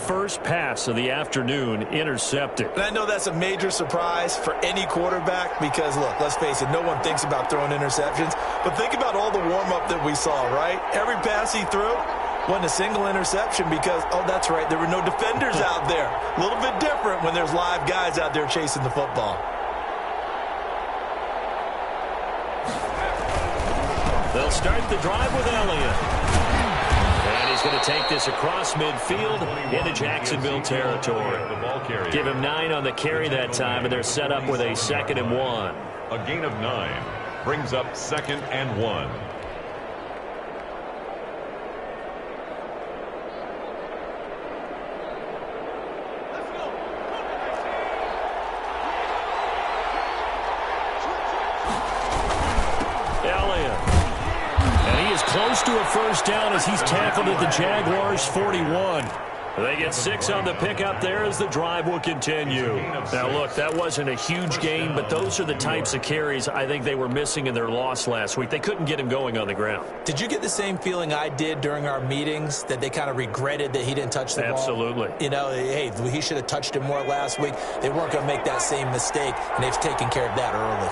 first pass of the afternoon intercepted. And I know that's a major surprise for any quarterback because, look, let's face it, no one thinks about throwing interceptions. But think about all the warm-up that we saw, right? Every pass he threw wasn't a single interception because, oh, that's right, there were no defenders out there. A little bit different when there's live guys out there chasing the football. They'll start the drive with Elliott. And he's going to take this across midfield into Jacksonville territory. Give him 9 on the carry that time, and they're set up with a 2nd and 1. A gain of 9 brings up 2nd and 1. Close to a first down as he's tackled at the Jaguars' 41. They get 6 on the pickup there as the drive will continue. Now, look, that wasn't a huge gain, but those are the types of carries I think they were missing in their loss last week. They couldn't get him going on the ground. Did you get the same feeling I did during our meetings, that they kind of regretted that he didn't touch the ball? Absolutely. You know, hey, he should have touched it more last week. They weren't going to make that same mistake, and they've taken care of that early.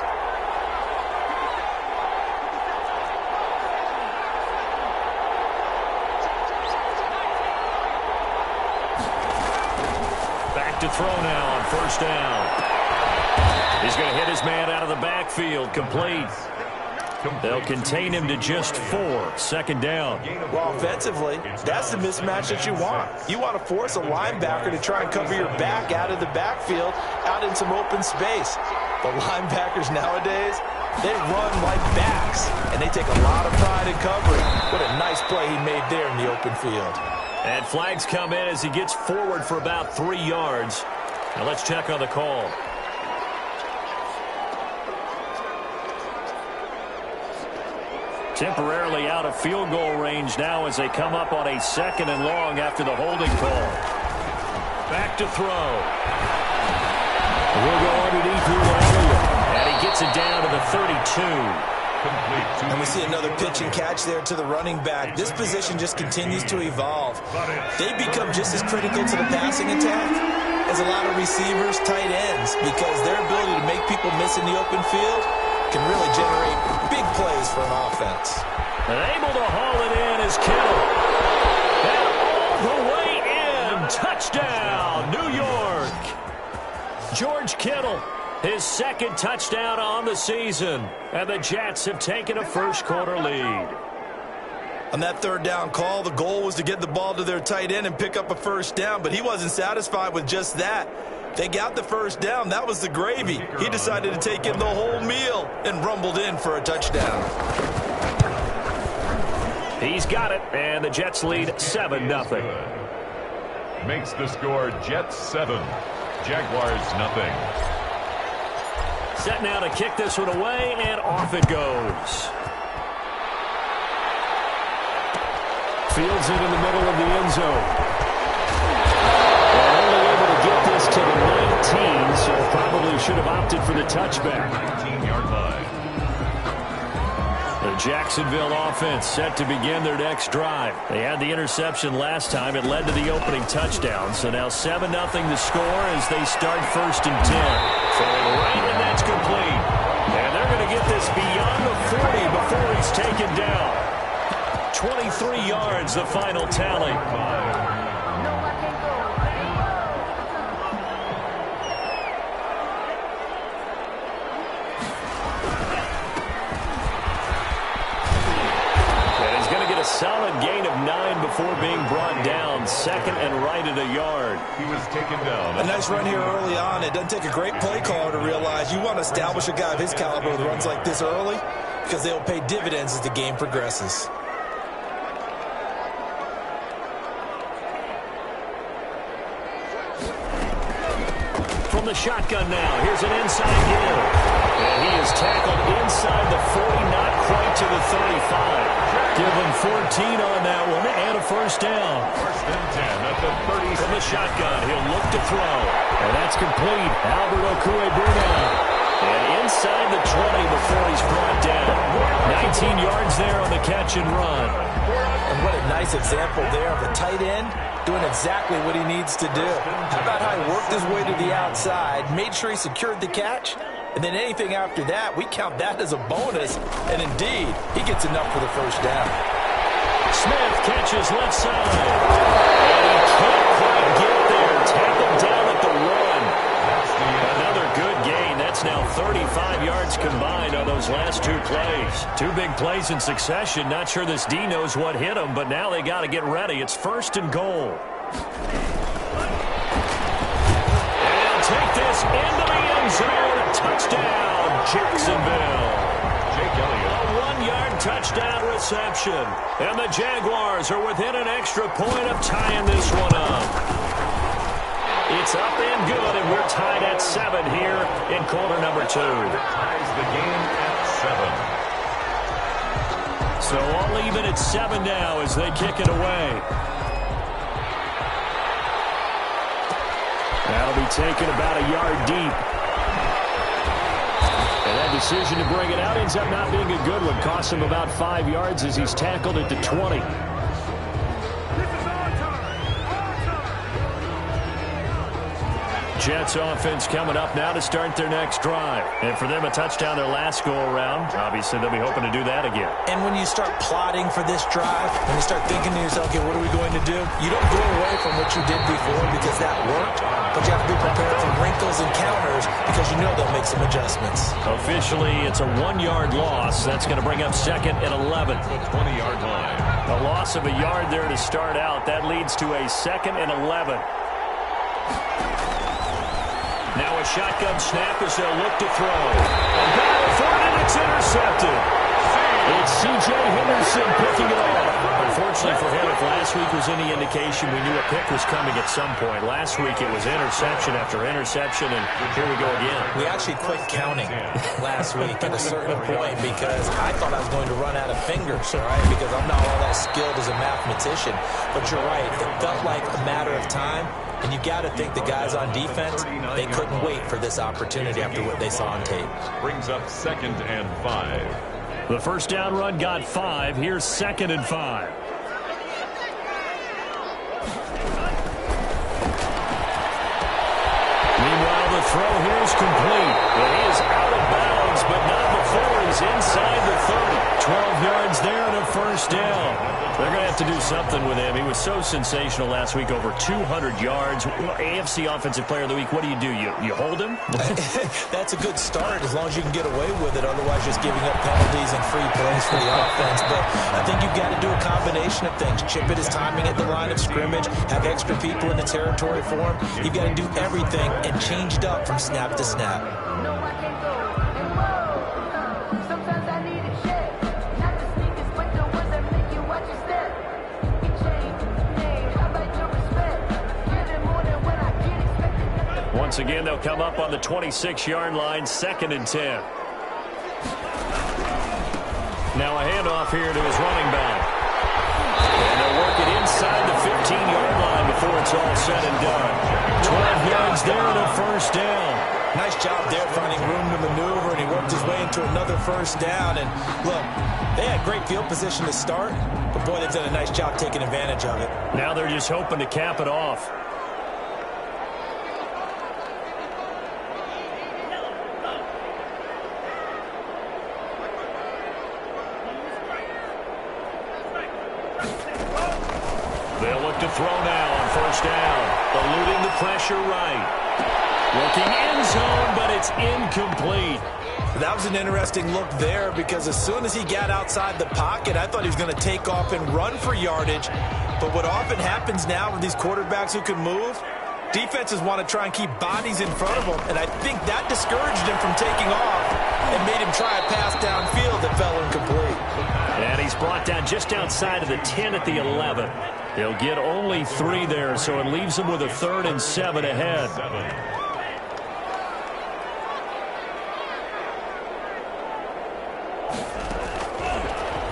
To throw now on first down. He's going to hit his man out of the backfield. Complete. They'll contain him to just 4. 2nd down. Well, offensively, that's the mismatch that you want. You want to force a linebacker to try and cover your back out of the backfield, out in some open space. The linebackers nowadays, they run like backs, and they take a lot of pride in covering. What a nice play he made there in the open field. And flags come in as he gets forward for about 3 yards. Now let's check on the call. Temporarily out of field goal range now as they come up on a 2nd and long after the holding call. Back to throw. We'll go underneath here to Elliott. And he gets it down to the 32. And we see another pitch and catch there to the running back. This position just continues to evolve. They become just as critical to the passing attack as a lot of receivers, tight ends, because their ability to make people miss in the open field can really generate big plays for an offense. And able to haul it in is Kittle. And all the way in. Touchdown, New York. George Kittle. His 2nd touchdown on the season. And the Jets have taken a first-quarter lead. On that 3rd down call, the goal was to get the ball to their tight end and pick up a first down, but he wasn't satisfied with just that. They got the first down. That was the gravy. He decided to take in the whole meal and rumbled in for a touchdown. He's got it, and the Jets lead 7-0. Makes the score Jets 7, Jaguars nothing. Set now to kick this one away, and off it goes. Fields it in the middle of the end zone. And only able to get this to the 19, so probably should have opted for the touchback. 19-yard line. The Jacksonville offense set to begin their next drive. They had the interception last time. It led to the opening touchdown. So now 7-0 the score as they start 1st and 10. Throwing right, and that's complete. And they're going to get this beyond the 40 before he's taken down. 23 yards, the final tally. A solid gain of 9 before being brought down. 2nd and right at a yard. He was taken down. A nice run here early on. It doesn't take a great play caller to realize you want to establish a guy of his caliber with runs like this early because they'll pay dividends as the game progresses. From the shotgun now, here's an inside give. And he is tackled inside the 40, not quite to the 35. Give him 14 on that one and a first down. 1st and 10 at the 30. From the shotgun, he'll look to throw. And that's complete. Albert Okwuegbunam. And inside the 20 before he's brought down. 19 yards there on the catch and run. And what a nice example there of a tight end doing exactly what he needs to do. How about how he worked his way to the outside, made sure he secured the catch, and then anything after that, we count that as a bonus. And indeed, he gets enough for the first down. Smith catches left side. And he can't quite get there. Tackled down at the 1. Another good gain. That's now 35 yards combined on those last 2 plays. 2 big plays in succession. Not sure this D knows what hit him, but now they got to get ready. It's 1st and goal. And they'll take this into the end zone. Touchdown, Jacksonville. Jake Elliott. A 1-yard touchdown reception. And the Jaguars are within an extra point of tying this one up. It's up and good, and we're tied at 7 here in quarter number 2. Ties the game at 7. So all even at 7 now as they kick it away. That'll be taken about a yard deep. And that decision to bring it out ends up not being a good one. Costs him about 5 yards as he's tackled at the 20. Jets offense coming up now to start their next drive. And for them, a touchdown their last go-around. Obviously, they'll be hoping to do that again. And when you start plotting for this drive, when you start thinking to yourself, okay, what are we going to do? You don't go away from what you did before because that worked, but you have to be prepared for wrinkles and counters because you know they'll make some adjustments. Officially, it's a 1-yard loss. That's going to bring up 2nd and 11. 20-yard line. A loss of a yard there to start out. That leads to a 2nd and 11. Now a shotgun snap as they'll look to throw. A battle for it, and it's intercepted. It's C.J. Henderson picking it off. Unfortunately for him, if last week was any indication, we knew a pick was coming at some point. Last week it was interception after interception, and here we go again. We actually quit counting last week at a certain point because I thought I was going to run out of fingers, all right, because I'm not all that skilled as a mathematician. But you're right. It felt like a matter of time. And you got to think the guys on defense, they couldn't wait for this opportunity after what they saw on tape. Brings up 2nd and 5. The first down run got 5. Here's 2nd and 5. Meanwhile, the throw here is complete. It is out of bounds, but not before he's inside the 30. 12 yards there and a first down. They're going to have to do something with him. He was so sensational last week, over 200 yards. AFC Offensive Player of the Week, what do? You hold him? That's a good start as long as you can get away with it. Otherwise, just giving up penalties and free plays for the offense. But I think you've got to do a combination of things. Chip it his timing at the line of scrimmage, have extra people in the territory for him. You've got to do everything and change it up from snap to snap. Once again, they'll come up on the 26-yard line, 2nd and 10. Now a handoff here to his running back. And they'll work it inside the 15-yard line before it's all said and done. 12 yards there and a first down. Nice job there finding room to maneuver, and he worked his way into another first down. And look, they had great field position to start, but boy, they've done a nice job taking advantage of it. Now they're just hoping to cap it off. They'll look to throw now on first down. Eluding the pressure right. Looking end zone, but it's incomplete. That was an interesting look there because as soon as he got outside the pocket, I thought he was going to take off and run for yardage. But what often happens now with these quarterbacks who can move, defenses want to try and keep bodies in front of them, and I think that discouraged him from taking off and made him try a pass downfield that fell incomplete. And he's brought down just outside of the 10 at the 11. They'll get only 3 there, so it leaves them with a 3rd and 7 ahead.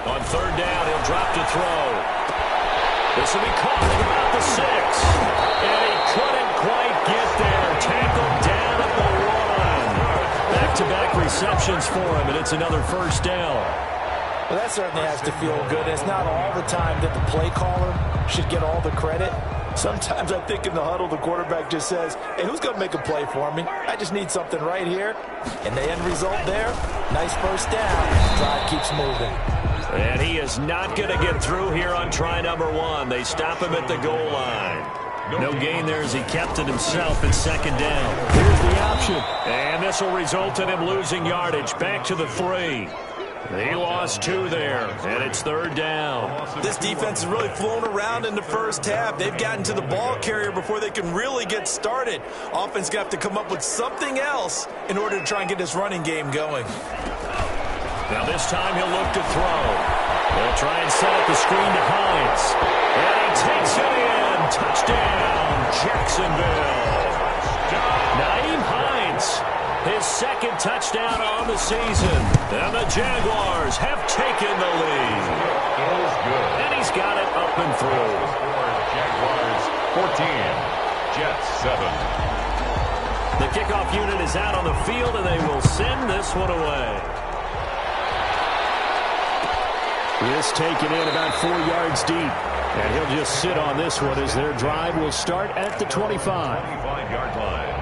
On 3rd down, he'll drop to throw. This will be caught at about the 6. And he couldn't quite get there. Tackled down at the 1. Back-to-back receptions for him, and it's another first down. Well, that certainly has to feel good. It's not all the time that the play caller should get all the credit. Sometimes I think in the huddle, the quarterback just says, hey, who's going to make a play for me? I just need something right here. And the end result there, nice first down. Drive keeps moving. And he is not going to get through here on try number 1. They stop him at the goal line. No gain there as he kept it himself in second down. Here's the option. And this will result in him losing yardage. Back to the 3. He lost 2 there, and it's third down. This defense has really flown around in the first half. They've gotten to the ball carrier before they can really get started. Offense going to have to come up with something else in order to try and get this running game going. Now this time he'll look to throw. They'll try and set up the screen to Hines. And he takes it in. Touchdown, Jacksonville. Naeem Hines. His second touchdown on the season. And the Jaguars have taken the lead. And he's got it up and through. Jaguars 14, Jets 7. The kickoff unit is out on the field, and they will send this one away. This taken in about 4 yards deep. And he'll just sit on this one as their drive will start at the 25. 25-yard line.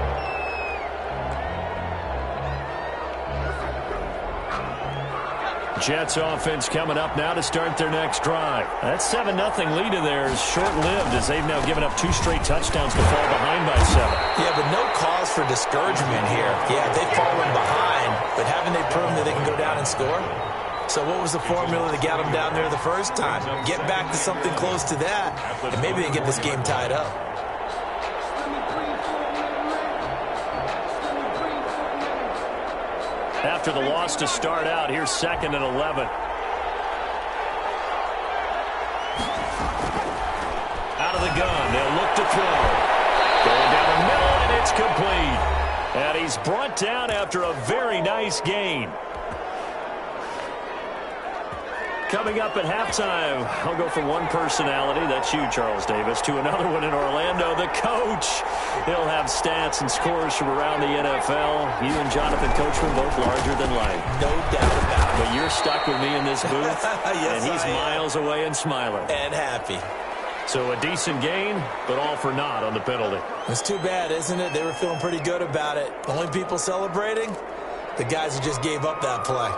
Jets offense coming up now to start their next drive. That 7-0 lead of theirs is short-lived as they've now given up 2 straight touchdowns to fall behind by 7. Yeah, but no cause for discouragement here. Yeah, they've fallen behind, but haven't they proven that they can go down and score? So what was the formula that got them down there the first time? Get back to something close to that, and maybe they get this game tied up. After the loss to start out, here's 2nd and 11. Out of the gun, they'll look to throw. Going down the middle, and it's complete. And he's brought down after a very nice gain. Coming up at halftime, I'll go from one personality, that's you, Charles Davis, to another one in Orlando, the coach. He'll have stats and scores from around the NFL. You and Jonathan Coachman both larger than life. No doubt about it. But you're stuck with me in this booth, yes, and he's miles away and smiling. And happy. So a decent gain, but all for naught on the penalty. It's too bad, isn't it? They were feeling pretty good about it. Only people celebrating? The guys who just gave up that play.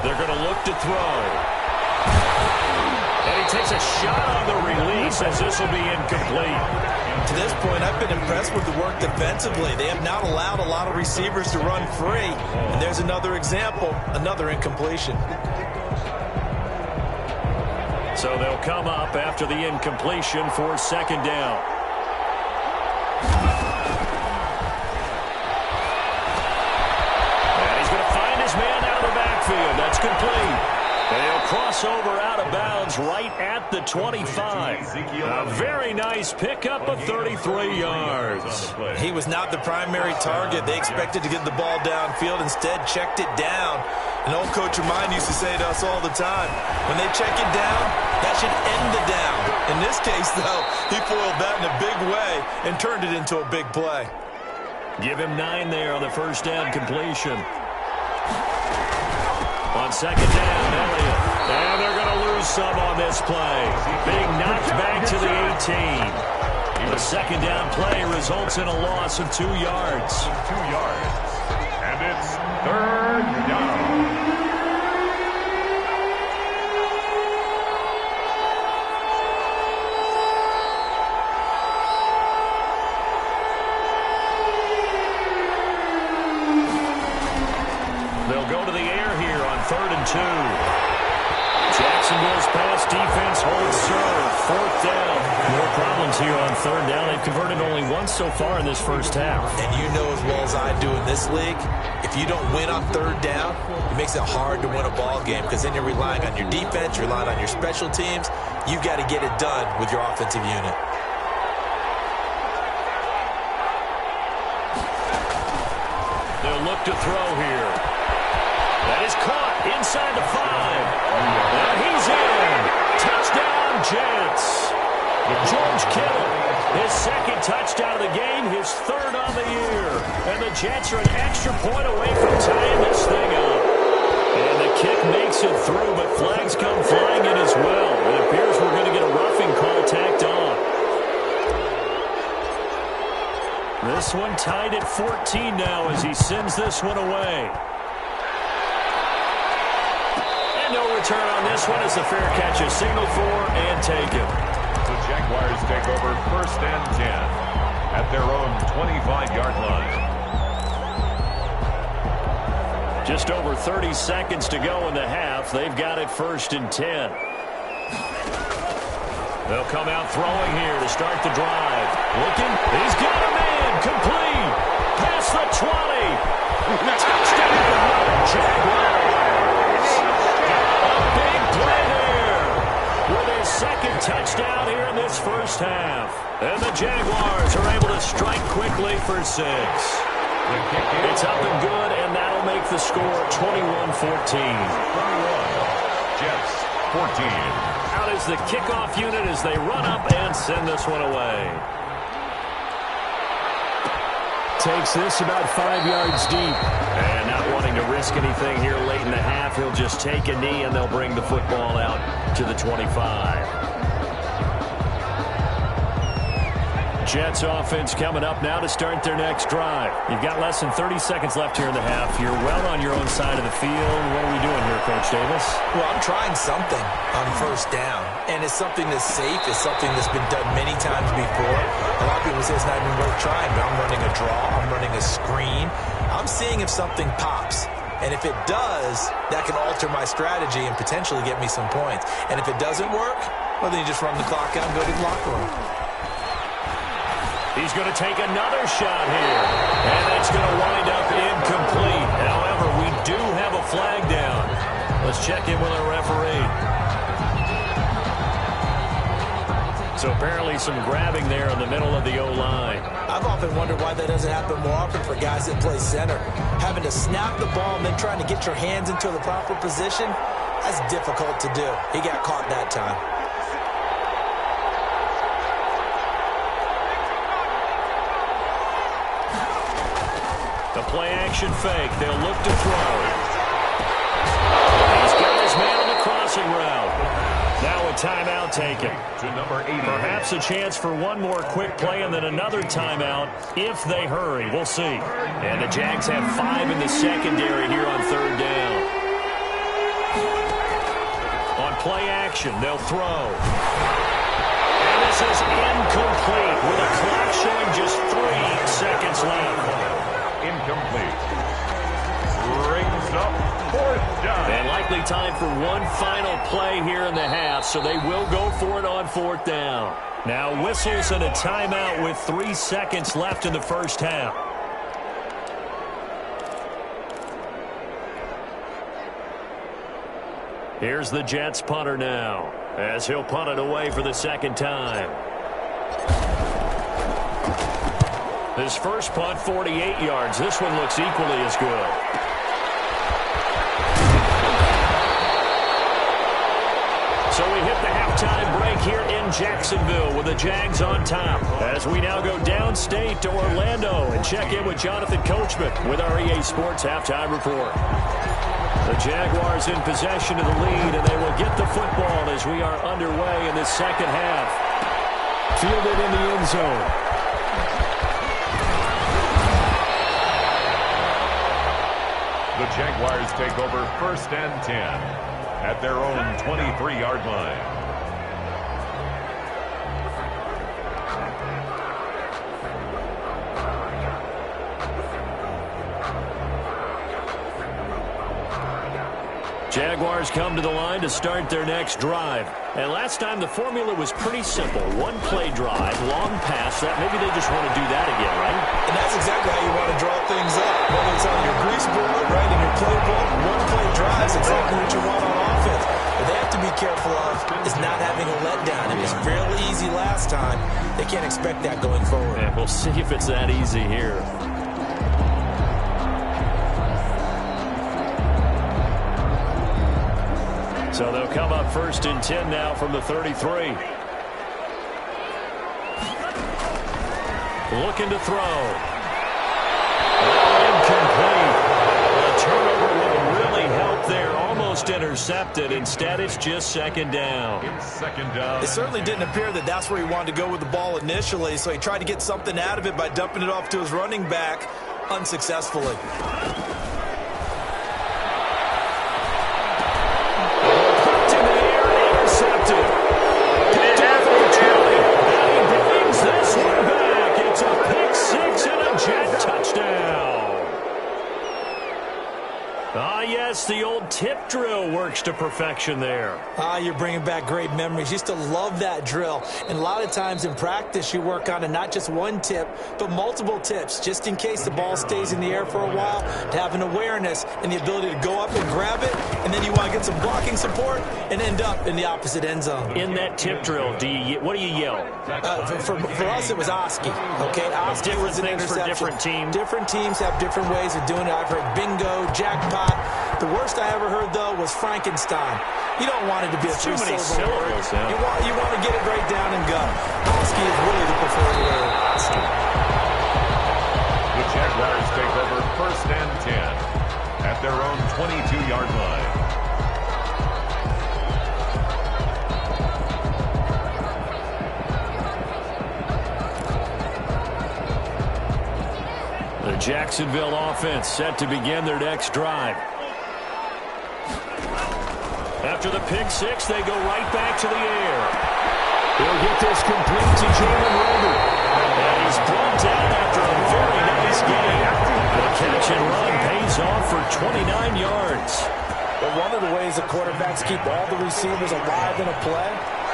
They're going to look to throw. And he takes a shot on the release as this will be incomplete. To this point, I've been impressed with the work defensively. They have not allowed a lot of receivers to run free. And there's another example, another incompletion. So they'll come up after the incompletion for 2nd down. That's complete. They'll cross over out of bounds right at the 25. A very nice pickup of 33 yards. He was not the primary target. They expected to get the ball downfield. Instead, checked it down. An old coach of mine used to say to us all the time, when they check it down, that should end the down. In this case, though, he foiled that in a big way and turned it into a big play. Give him 9 there on the first down completion. On 2nd down, Elliott. And they're going to lose some on this play. Being knocked back to the 18. The 2nd down play results in a loss of 2 yards. 2 yards. And it's 3rd down. They'll go to the air here on 3rd and 2. Jacksonville's pass defense holds serve. 4th down. More problems here on 3rd down. They've converted only once so far in this first half. And you know as well as I do in this league, if you don't win on 3rd down, it makes it hard to win a ball game because then you're relying on your defense, you're relying on your special teams. You've got to get it done with your offensive unit. They'll look to throw here. That is caught inside the 5. And he's in. Touchdown, Jets. George Kittle, his second touchdown of the game, his third on the year. And the Jets are an extra point away from tying this thing up. And the kick makes it through, but flags come flying in as well. It appears we're going to get a roughing call tacked on. This one tied at 14 now as he sends this one away. And no return on this one as the fair catch is signaled for and taken. The Jaguars take over 1st and 10 at their own 25-yard line. Just over 30 seconds to go in the half. They've got it 1st and 10. They'll come out throwing here to start the drive. Looking. He's got a man. Complete. Past the 20. Touchdown. Jaguars. A big play there with his second touchdown here in this first half. And the Jaguars are able to strike quickly for 6. It's up and good, and that'll make the score 21-14. Jets 14. Out is the kickoff unit as they run up and send this one away. Takes this about 5 yards deep. And not wanting to risk anything here late in the half, he'll just take a knee and they'll bring the football out to the 25. Jets offense coming up now to start their next drive. You've got less than 30 seconds left here in the half. You're well on your own side of the field. What are we doing here, Coach Davis? Well, I'm trying something on 1st down, and it's something that's safe. It's something that's been done many times before. A lot of people say it's not even worth trying, but I'm running a draw. I'm running a screen. I'm seeing if something pops. And if it does, that can alter my strategy and potentially get me some points. And if it doesn't work, well, then you just run the clock out and go to the locker room. He's going to take another shot here. And it's going to wind up incomplete. However, we do have a flag down. Let's check in with our referee. So apparently some grabbing there in the middle of the O-line. I've often wondered why that doesn't happen more often for guys that play center. Having to snap the ball and then trying to get your hands into the proper position, that's difficult to do. He got caught that time. The play-action fake. They'll look to throw. He's got his man on the crossing route. Now a timeout taken. To number 8. Perhaps a chance for one more quick play and then another timeout if they hurry. We'll see. And the Jags have 5 in the secondary here on 3rd down. On play action, they'll throw. And this is incomplete with a clock showing just 3 seconds left. Incomplete. Brings up 4th down. And likely time for one final play here in the half, so they will go for it on 4th down. Now whistles and a timeout with 3 seconds left in the first half. Here's the Jets punter now, as he'll punt it away for the second time. His first punt, 48 yards. This one looks equally as good. So we hit the halftime break here in Jacksonville with the Jags on top. As we now go downstate to Orlando and check in with Jonathan Coachman with our EA Sports Halftime Report. The Jaguars in possession of the lead, and they will get the football as we are underway in this second half. Fielded in the end zone. The Jaguars take over 1st and 10 at their own 23-yard line. Jaguars come to the line to start their next drive. And last time the formula was pretty simple. One play drive, long pass. That maybe they just want to do that again, right? And that's exactly how you want to draw things up. Whether it's on your grease board, right, in your playbook, one play drive is exactly what you want on offense. What they have to be careful of is not having a letdown. It was fairly easy last time. They can't expect that going forward. And we'll see if it's that easy here. So they'll come up 1st and 10 now from the 33. Looking to throw. Incomplete. A turnover would really help there. Almost intercepted. Instead, it's just second down. It certainly didn't appear that that's where he wanted to go with the ball initially, so he tried to get something out of it by dumping it off to his running back unsuccessfully. Pumped in the air and intercepted. Picked off at the 20. And he brings this one back. It's a pick six and a Jet touchdown. Ah, yes, the old tip drill works to perfection there. You're bringing back great memories. Used to love that drill. And a lot of times in practice, you work on it, not just one tip, but multiple tips, just in case the ball stays in the air for a while, to have an awareness and the ability to go up and grab it, and then you want to get some blocking support and end up in the opposite end zone. In that tip drill, what do you yell? For us, it was Oski. Okay, Oski was an interception. For different teams. Different teams have different ways of doing it. I've heard bingo, jackpot. The worst I ever heard, though, was Frankenstein. You don't want it to be a too many three-syllable word. Yeah. You want to get it right down and go. Oski is really the preferred word. The Jaguars take over 1st and 10 at their own 22-yard line. The Jacksonville offense set to begin their next drive. After the pick six, they go right back to the air. He'll get this complete to Jalen Reagor. And he's brought down after a very nice game. The catch and run pays off for 29 yards. But one of the ways the quarterbacks keep all the receivers alive in a play,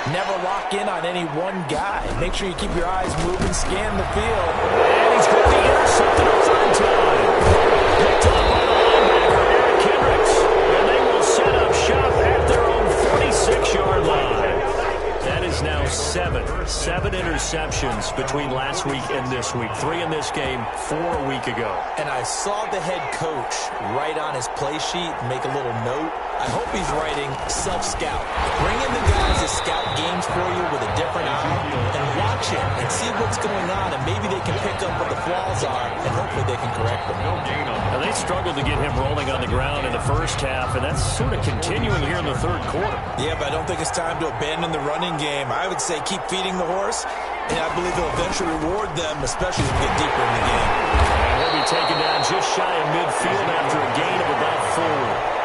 never lock in on any one guy. Make sure you keep your eyes moving, scan the field. And he's going to be intercepted a third time. Picked up by the linebacker, Eric Kendricks. And they will set up shop at their own 46-yard line. That is now seven interceptions between last week and this week. 3 in this game, 4 a week ago. And I saw the head coach write on his play sheet, make a little note. I hope he's writing self-scout. Bring in the guys that scout games for you with a different eye and watch it and see what's going on, and maybe they can pick up what the flaws are, and hopefully they can correct them. Now, they struggled to get him rolling on the ground in the first half, and that's sort of continuing here in the third quarter. Yeah, but I don't think it's time to abandon the running game. I would say keep feeding the horse, and I believe they'll eventually reward them, especially as we get deeper in the game. And he'll be taken down just shy of midfield after a gain of about 4.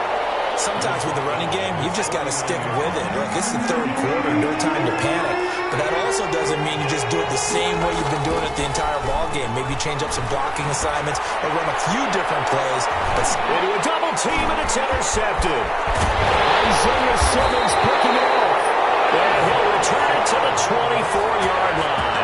Sometimes with the running game, you've just got to stick with it. Look, it's the third quarter, no time to panic. But that also doesn't mean you just do it the same way you've been doing it the entire ball game. Maybe change up some blocking assignments or run a few different plays. But into a double team, and it's intercepted. Isaiah Simmons picking it off. And he'll return it to the 24-yard line.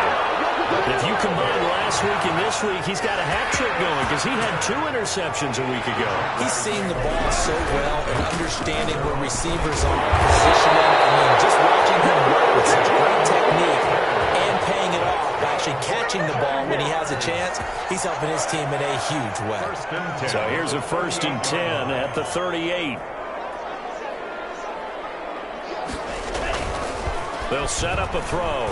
If you combine last week and this week, he's got a hat trick going because he had 2 interceptions a week ago. He's seeing the ball so well and understanding where receivers are, positioning. I mean, just watching him work with such great technique and paying it off by actually catching the ball when he has a chance, he's helping his team in a huge way. So here's a 1st and 10 at the 38. They'll set up a throw.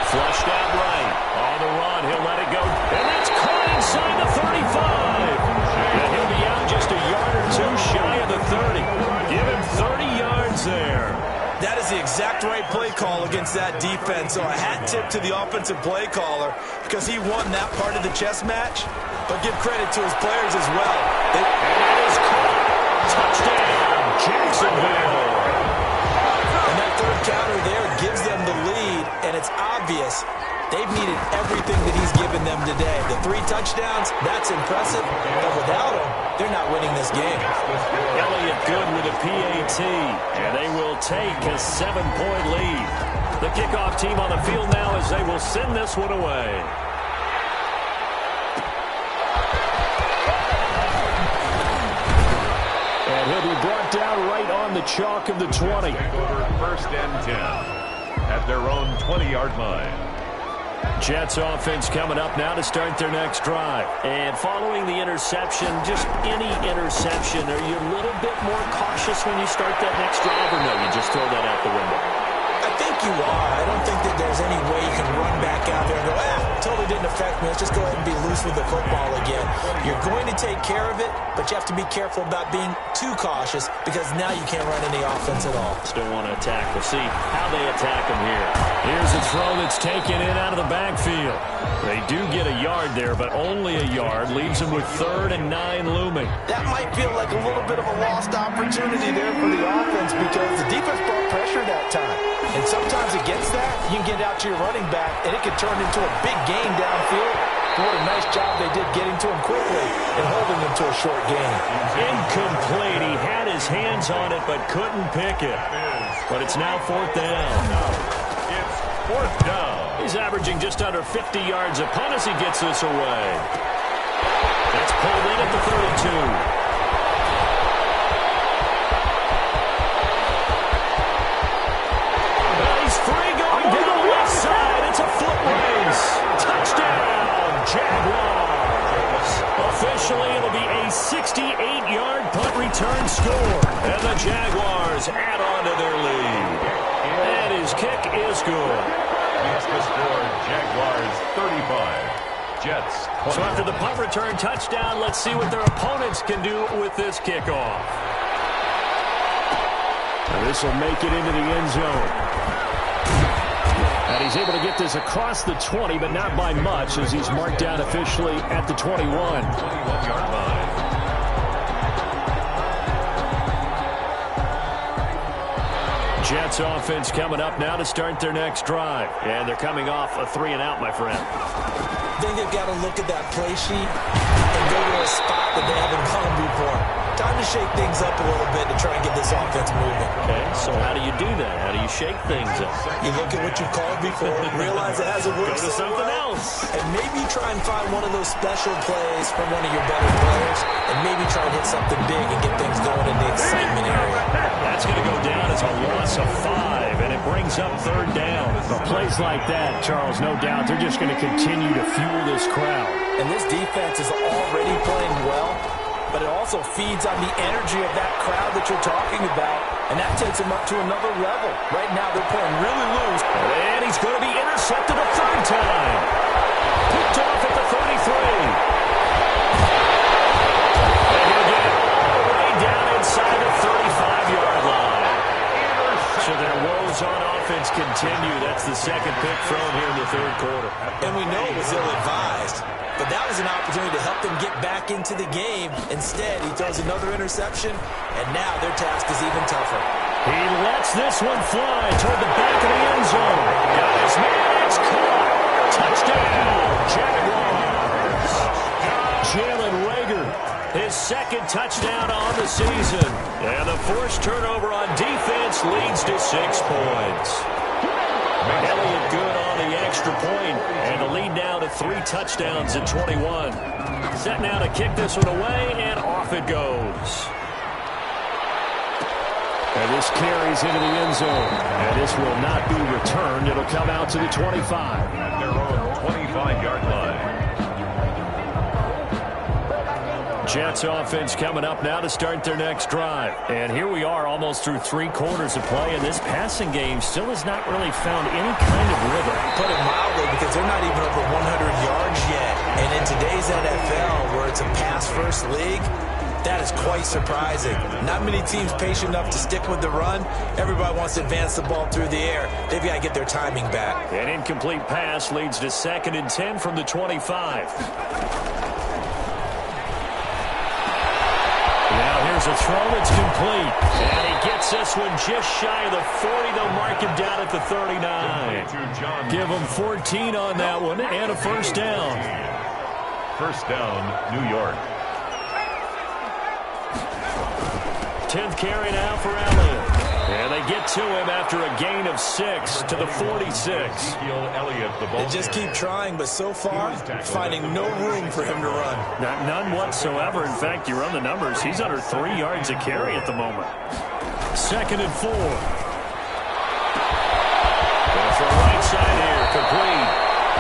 Flushed out right. On the run, he'll let it go. And that's caught inside the 35. And he'll be out just a yard or 2 shy of the 30. Give him 30 yards there. That is the exact right play call against that defense. So a hat tip to the offensive play caller because he won that part of the chess match. But give credit to his players as well. And that is caught. Touchdown, Jacksonville. And that third counter there gives them the lead, and it's obvious they've needed everything that he's given them today. The 3 touchdowns, that's impressive, but without him, they're not winning this game. Elliott good with a PAT, and they will take a 7-point lead. The kickoff team on the field now as they will send this one away. And he'll be brought down right on the chalk of the 20. 1st and 10 at their own 20-yard line. Jets offense coming up now to start their next drive. And following the interception, just any interception, are you a little bit more cautious when you start that next drive, or no, you just throw that out the window? I think you are. I don't think that there's any way you can run back out there and go, really didn't affect me. Let's just go ahead and be loose with the football again. You're going to take care of it, but you have to be careful about being too cautious because now you can't run any offense at all. Still want to attack. We'll see how they attack him here. Here's a throw that's taken in out of the backfield. They do get a yard there, but only a yard. Leaves them with 3rd and 9 looming. That might feel like a little bit of a lost opportunity there for the offense because the defense brought pressure that time. And sometimes against that, you can get out to your running back, and it could turn into a big gain downfield. What a nice job they did getting to him quickly and holding him to a short gain. Incomplete. He had his hands on it but couldn't pick it. But it's now 4th down. It's 4th down. He's averaging just under 50 yards a punt as he gets this away. It's pulled in at the 32. Jaguars. Officially, it'll be a 68-yard punt return score. And the Jaguars add on to their lead. And his kick is good. Makes the score Jaguars 35. Jets 20. So after the punt return touchdown, let's see what their opponents can do with this kickoff. This will make it into the end zone. And he's able to get this across the 20, but not by much as he's marked down officially at the 21. 21-yard line. Jets offense coming up now to start their next drive. And they're coming off a 3-and-out, my friend. I think they've got to look at that play sheet and go to a spot that they haven't gone before. Time to shake things up a little bit to try and get this offense moving. Okay, so how do you do that? How do you shake things up? You look at what you've called before, realize it hasn't worked Go to something else. and maybe try and find one of those special plays from one of your better players, and maybe try and hit something big and get things going in the excitement area. That's going to go down as a loss of 5, and it brings up 3rd down. But plays like that, Charles, no doubt, they're just going to continue to fuel this crowd. And this defense is already playing well, but it also feeds on the energy of that crowd that you're talking about, and that takes them up to another level. Right now, they're playing really loose. And he's going to be intercepted a 3rd time. Picked off at the 33. And he'll get it all the way down inside the 35-yard line. So their woes on offense continue. That's the 2nd pick thrown here in the 3rd quarter. And we know it was ill-advised, but that was an opportunity to help them get back into the game. Instead, he throws another interception, and now their task is even tougher. He lets this one fly toward the back of the end zone. Got his man, it's caught. Touchdown, Jaguars. Jalen Reagor, his 2nd touchdown on the season. And the forced turnover on defense leads to 6 points. Elliott good on the extra point, and the lead now to 3 touchdowns at 21. Set now to kick this one away, and off it goes. And this carries into the end zone, and this will not be returned. It'll come out to the 25. At their own 25-yard line. Jets offense coming up now to start their next drive. And here we are almost through 3 quarters of play, and this passing game still has not really found any kind of rhythm. Put it mildly, because they're not even over 100 yards yet. And in today's NFL, where it's a pass-first league, that is quite surprising. Not many teams patient enough to stick with the run. Everybody wants to advance the ball through the air. They've got to get their timing back. An incomplete pass leads to 2nd and 10 from the 25. Here's a throw that's complete. And he gets this one just shy of the 40. They'll mark him down at the 39. Give him 14 on that one and a 1st down. 1st down, New York. 10th carry now for Elliott. And they get to him after a gain of 6 to the 46. Elliott, the ball. They just keep trying, but so far, finding no room for him to run. None whatsoever. In fact, you run the numbers. He's under 3 yards a carry at the moment. 2nd and 4. Going for a right side here, complete.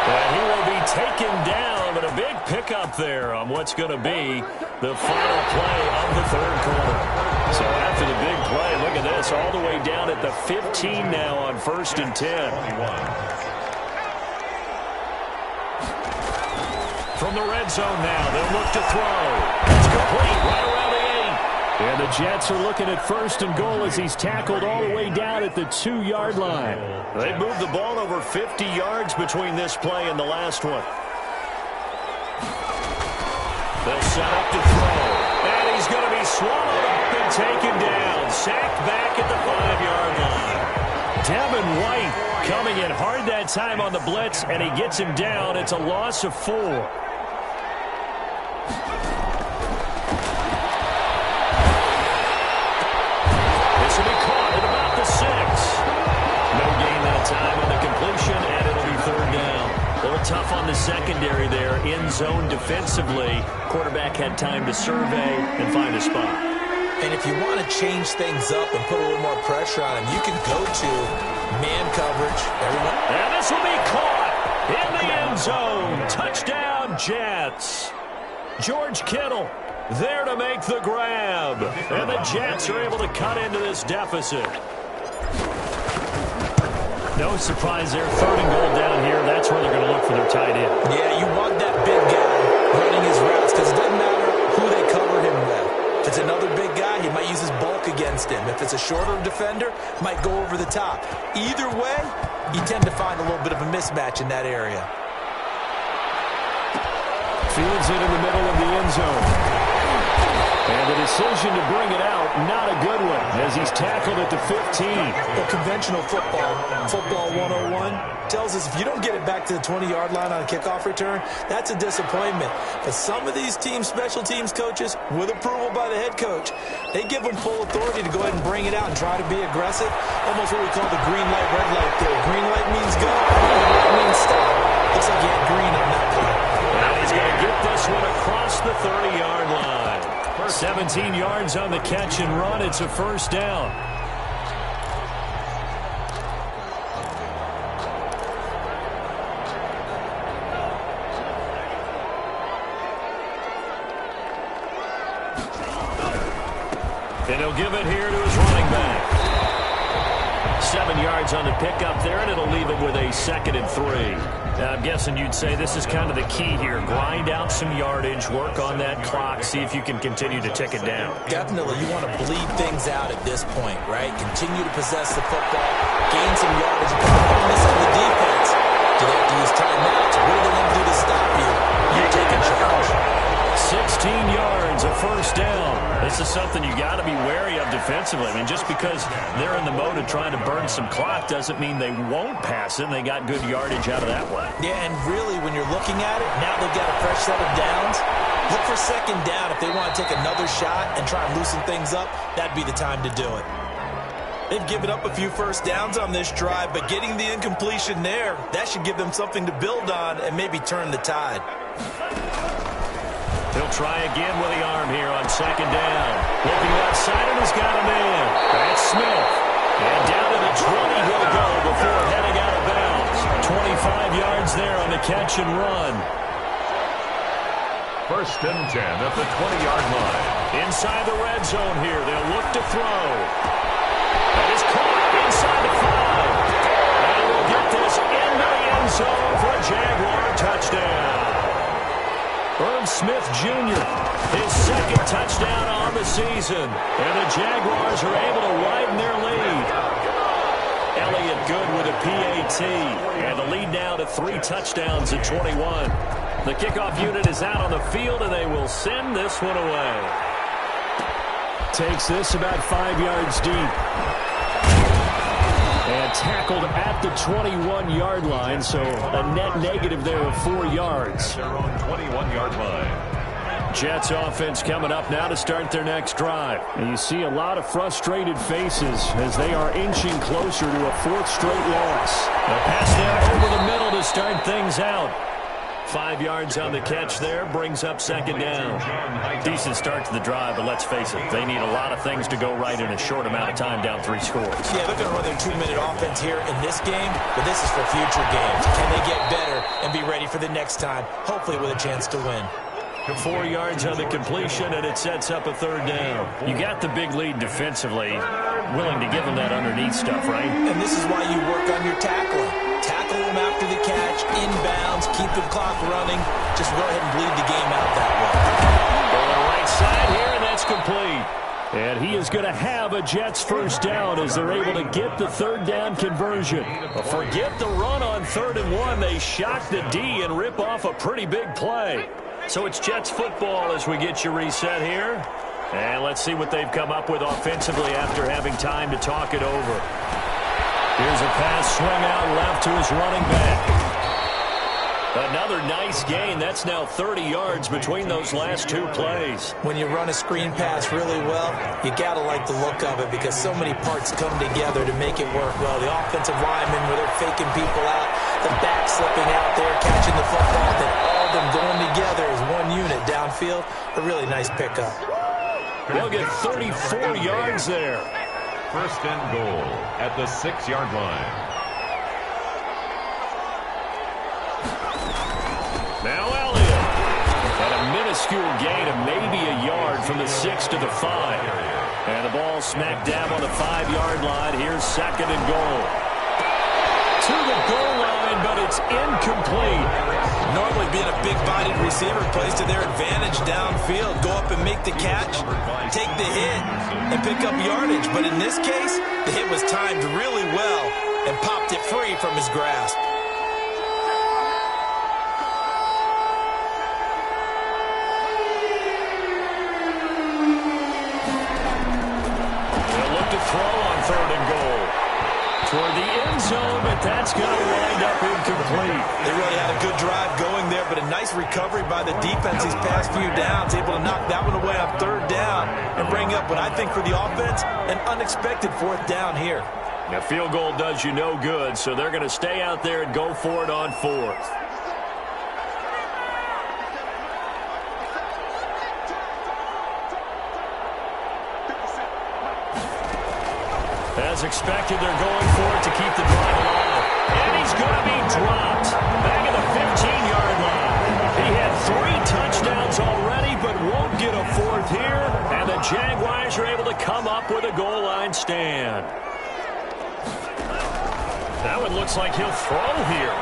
And he will be taken down, but a big pickup there on what's going to be the final play of the 3rd quarter. So after the big play, look at this, all the way down at the 15 now on 1st and 10. From the red zone now, they'll look to throw. It's complete right around the 8. And the Jets are looking at 1st and goal as he's tackled all the way down at the 2-yard line. They moved the ball over 50 yards between this play and the last one. They'll set up to throw. And he's going to be swallowed up and taken down. Sacked back at the 5-yard line. Devin White coming in hard that time on the blitz, and he gets him down. It's a loss of 4. This will be caught at about the 6. No gain that time on the completion, and it'll be 3rd down. A little tough on the secondary there. In zone defensively. Quarterback had time to survey and find a spot. And if you want to change things up and put a little more pressure on him, you can go to man coverage. And this will be caught in the end zone. Touchdown, Jets. George Kittle there to make the grab. And the Jets are able to cut into this deficit. No surprise there. 3rd and goal down here. That's where they're going to look for their tight end. Yeah, you want that big guy running his routes because it doesn't matter who they cover him with. If it's another big guy, he might use his bulk against him. If it's a shorter defender, might go over the top. Either way, you tend to find a little bit of a mismatch in that area. Fields it in the middle of the end zone. And the decision to bring it out, not a good one, as he's tackled at the 15. Well, conventional football 101, tells us if you don't get it back to the 20-yard line on a kickoff return, that's a disappointment. But some of these special teams coaches, with approval by the head coach, they give them full authority to go ahead and bring it out and try to be aggressive. Almost what we call the green light, red light theory. Green light means go, red light means stop. Looks like he had green on that play. And he's going to get this one across the 30-yard line. 17 yards on the catch and run. It's a 1st down. And he'll give it here to his running back. 7 yards on the pickup there, and it'll leave him with a 2nd and 3. Now, I'm guessing you'd say this is kind of the key here. Grind out some yardage, work on that clock, see if you can continue to tick it down. Definitely, you want to bleed things out at this point, right? Continue to possess the football, gain some yardage, put the bonus on the defense. Do they have to use timeouts? What do they want to do to stop you? You're taking charge. 16 yards, a 1st down. This is something you got to be wary of defensively. I mean, just because they're in the mode of trying to burn some clock doesn't mean they won't pass it, and they got good yardage out of that way. Yeah, and really, when you're looking at it, now they've got a fresh set of downs. Look for 2nd down. If they want to take another shot and try and loosen things up, that'd be the time to do it. They've given up a few 1st downs on this drive, but getting the incompletion there, that should give them something to build on and maybe turn the tide. He'll try again with the arm here on 2nd down. Looking outside, and he's got him in. That's Smith. And down to the 20 he'll go before heading out of bounds. 25 yards there on the catch and run. 1st and 10 at the 20-yard line. Inside the red zone here. They'll look to throw. That is caught inside the 5. And we'll get this into the end zone for a Jaguar touchdown. Irv Smith Jr., his 2nd touchdown on the season. And the Jaguars are able to widen their lead. Elliott good with a PAT. And the lead now to 3 touchdowns at 21. The kickoff unit is out on the field, and they will send this one away. Takes this about 5 yards deep. And tackled at the 21-yard line, so a net negative there of 4 yards. Their own 21-yard line. Jets offense coming up now to start their next drive. And you see a lot of frustrated faces as they are inching closer to a 4th straight loss. A pass there over the middle to start things out. 5 yards on the catch there, brings up 2nd down. Decent start to the drive, but let's face it, they need a lot of things to go right in a short amount of time, down 3 scores. Yeah, they're going to run their 2-minute offense here in this game, but this is for future games. Can they get better and be ready for the next time, hopefully with a chance to win? 4 yards on the completion, and it sets up a 3rd down. You got the big lead defensively, willing to give them that underneath stuff, right? And this is why you work on your tackling. Tackle them after the catch. catch, inbounds, keep the clock running. Just go ahead and bleed the game out that way. On the right side here, and that's complete. And he is going to have a Jets first down as they're able to get the third down conversion. But forget the run on 3rd and 1. They shock the D and rip off a pretty big play. So it's Jets football as we get you reset here. And let's see what they've come up with offensively after having time to talk it over. Here's a pass swing out left to his running back. Another nice gain. That's now 30 yards between those last two plays. When you run a screen pass really well, you got to like the look of it because so many parts come together to make it work well. The offensive linemen, where they're faking people out, the back slipping out there, catching the football, then all of them going together as one unit downfield. A really nice pickup. They'll get 34 yards there. First and goal at the 6-yard line. Now Elliott. At a minuscule gain of maybe a yard from the 6 to the 5. And the ball smack dab on the 5-yard line. Here's 2nd and goal. To the goal line, but it's incomplete. Normally being a big-bodied receiver plays to their advantage downfield. Go up and make the catch, take the hit, and pick up yardage. But in this case, the hit was timed really well and popped it free from his grasp. Throw on 3rd and goal. Toward the end zone, but that's going to wind up incomplete. They really had a good drive going there, but a nice recovery by the defense these past few downs, able to knock that one away on 3rd down and bring up what I think for the offense, an unexpected 4th down here. Now, field goal does you no good, so they're going to stay out there and go for it on 4th. As expected, they're going for it to keep the drive alive. And he's going to be dropped back at the 15-yard line. He had 3 touchdowns already, but won't get a 4th here. And the Jaguars are able to come up with a goal line stand. That one looks like he'll throw here.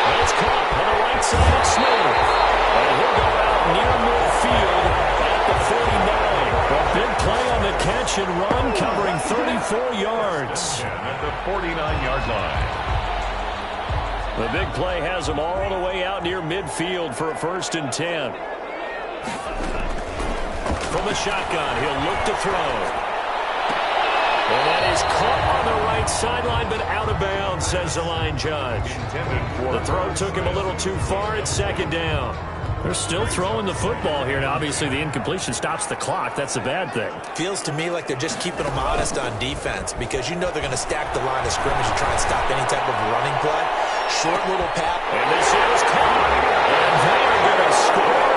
And it's caught on the right side of Smith. And he'll go out near midfield at the 49. A big play on the catch and run, covering 34 yards. At the 49-yard line. The big play has him all the way out near midfield for a 1st and 10. From the shotgun, he'll look to throw. And that is caught on the right sideline, but out of bounds, says the line judge. The throw took him a little too far at 2nd down. They're still throwing the football here. Now, obviously, the incompletion stops the clock. That's a bad thing. Feels to me like they're just keeping them honest on defense because you know they're going to stack the line of scrimmage and try and stop any type of running play. Short little pass. And this is caught. And they're going to score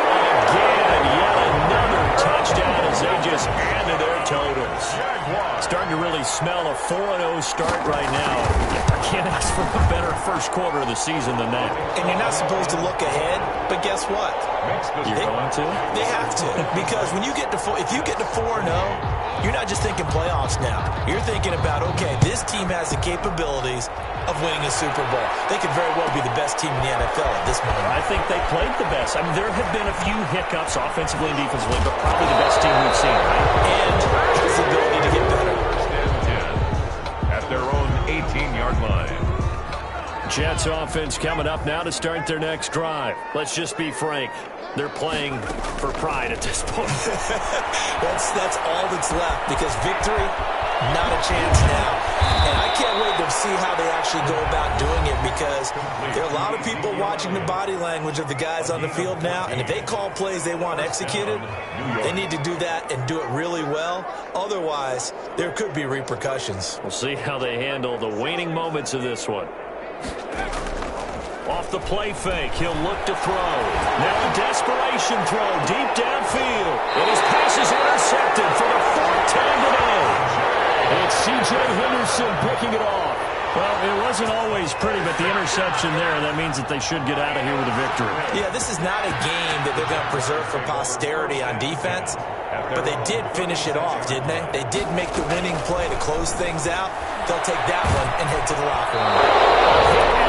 again. Yet another touchdown as they just add to their totals. Starting to really smell a 4-0 start right now. I can't ask for a better first quarter of the season than that. And you're not supposed to look ahead, but guess what? You're going to? They have to. Because when you get to if you get to 4-0, you're not just thinking playoffs now. You're thinking about, okay, this team has the capabilities of winning a Super Bowl. They could very well be the best team in the NFL at this moment. I think they played the best. I mean, there have been a few hiccups offensively and defensively, but probably the best team we've seen, right? And has the ability to get better. At their own 18-yard line. Jets offense coming up now to start their next drive. Let's just be frank. They're playing for pride at this point. That's all that's left because victory, not a chance now. And I can't wait to see how they actually go about doing it because there are a lot of people watching the body language of the guys on the field now. And if they call plays they want executed, they need to do that and do it really well. Otherwise, there could be repercussions. We'll see how they handle the waning moments of this one. Off the play fake, he'll look to throw. Now a desperation throw deep downfield. And his pass is intercepted for the 4th time today. It's C.J. Henderson picking it off. Well, it wasn't always pretty, but the interception there, that means that they should get out of here with a victory. Yeah, this is not a game that they're going to preserve for posterity on defense. But they did finish it off, didn't they? They did make the winning play to close things out. They'll take that one and head to the locker room.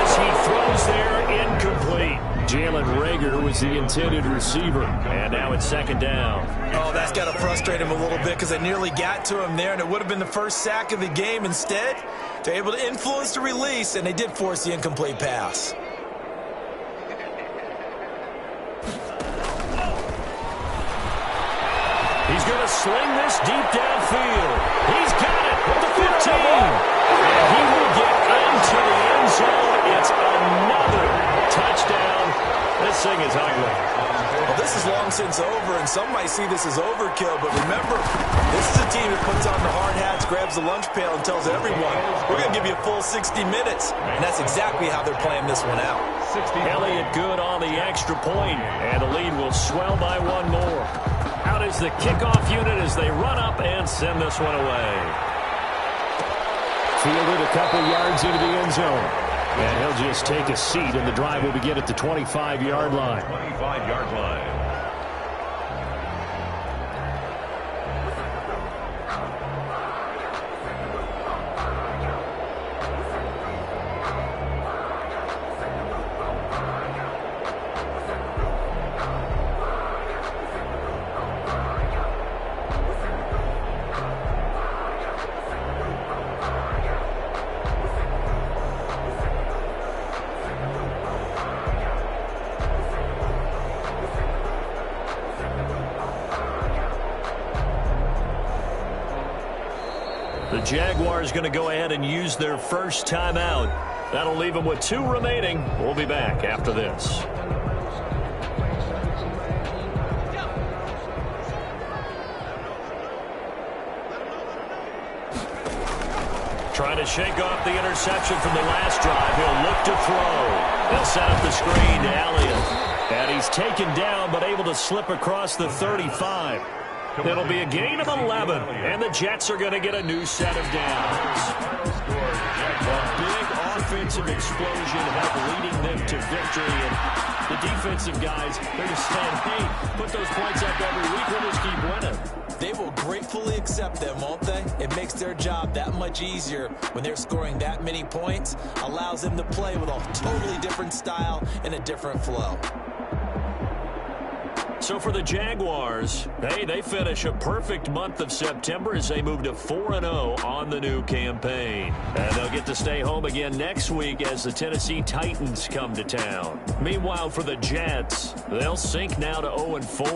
As he throws there, incomplete. Jalen Reagor was the intended receiver. And now it's second down. Oh, that's got to frustrate him a little bit because they nearly got to him there, and it would have been the first sack of the game. Instead, they're able to influence the release, and they did force the incomplete pass. He's going to sling this deep downfield. He's got it at the 15. And he will get into the end zone. It's another touchdown. This thing is ugly. Well, this is long since over, and some might see this as overkill. But remember, this is a team that puts on the hard hats, grabs the lunch pail, and tells everyone, we're going to give you a full 60 minutes. And that's exactly how they're playing this one out. Elliott good on the extra point, and the lead will swell by one more. Out is the kickoff unit as they run up and send this one away. Fielded a couple yards into the end zone. And he'll just take a seat, and the drive will begin at the 25-yard line. 25-yard line. The Jaguars going to go ahead and use their first timeout. That'll leave them with 2 remaining. We'll be back after this. Trying to shake off the interception from the last drive. He'll look to throw. They'll set up the screen to Elliott. And he's taken down but able to slip across the 35. It'll be a gain of 11, and the Jets are going to get a new set of downs. A big offensive explosion helped leading them to victory, and the defensive guys, they're just saying, hey, put those points up every week, we'll just keep winning. They will gratefully accept them, won't they? It makes their job that much easier when they're scoring that many points, allows them to play with a totally different style and a different flow. So for the Jaguars, hey, they finish a perfect month of September as they move to 4-0 on the new campaign. And they'll get to stay home again next week as the Tennessee Titans come to town. Meanwhile, for the Jets, they'll sink now to 0-4.